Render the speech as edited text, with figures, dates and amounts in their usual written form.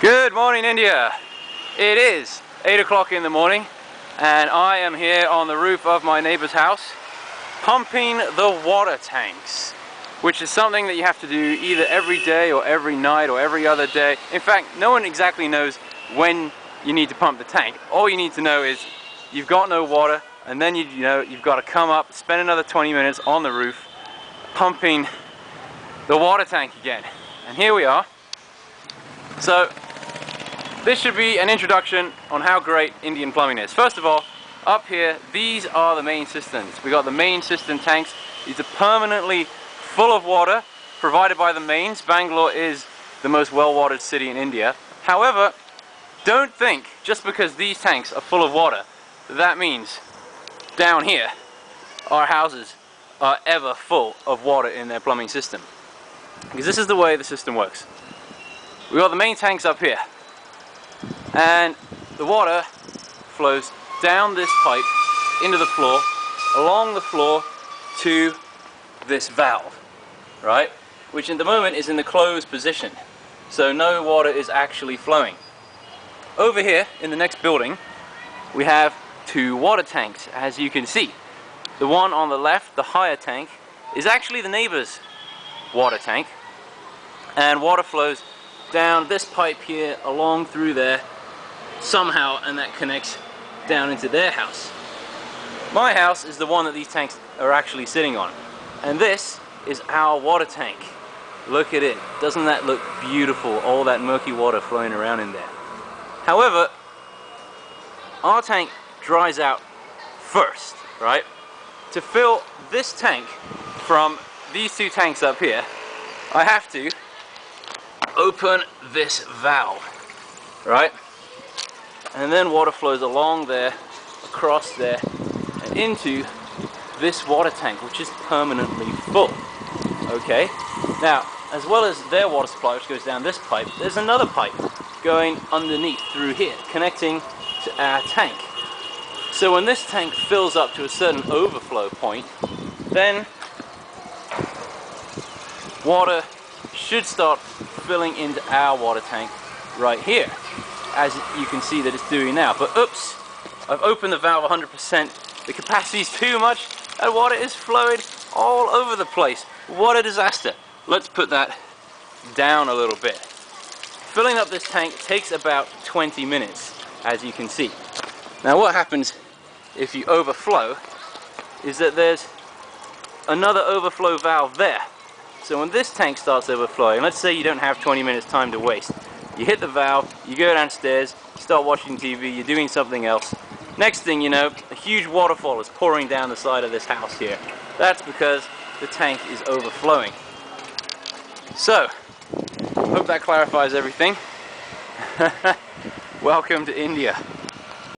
Good morning, India. It is 8 o'clock in the morning and I am here on the roof of my neighbor's house pumping the water tanks, which is something that you have to do either every day or every night or every other day. In fact, no one exactly knows when you need to pump the tank. All you need to know is you've got no water, and then you've got to come up, spend another 20 minutes on the roof pumping the water tank again. And here we are. So this should be an introduction on how great Indian plumbing is. First of all, up here, these are the main cisterns. We got the main cistern tanks. These are permanently full of water provided by the mains. Bangalore is the most well-watered city in India. However, don't think just because these tanks are full of water that means down here our houses are ever full of water in their plumbing system. Because this is the way the system works. We got the main tanks up here, and the water flows down this pipe into the floor, along the floor to this valve, right? Which at the moment is in the closed position, so no water is actually flowing. Over here in the next building we have two water tanks, as you can see. The one on the left, the higher tank, is actually the neighbor's water tank, and water flows down this pipe here along through there somehow, and that connects down into their house. My house is the one that these tanks are actually sitting on, and this is our water tank. Look at it. Doesn't that look beautiful? All that murky water flowing around in there. However, our tank dries out first, right? To fill this tank from these two tanks up here, I have to open this valve, right? And then water flows along there, across there, and into this water tank, which is permanently full. Okay? Now, as well as their water supply, which goes down this pipe, there's another pipe going underneath through here, connecting to our tank. So when this tank fills up to a certain overflow point, then water should start filling into our water tank right here, as you can see that it's doing now. But oops, I've opened the valve 100%. The capacity is too much and water is flowing all over the place. What a disaster. Let's put that down a little bit. Filling up this tank takes about 20 minutes, as you can see. Now what happens if you overflow is that there's another overflow valve there. So when this tank starts overflowing, let's say you don't have 20 minutes time to waste. You hit the valve, you go downstairs, you start watching TV, you're doing something else. Next thing you know, a huge waterfall is pouring down the side of this house here. That's because the tank is overflowing. So, hope that clarifies everything. Welcome to India.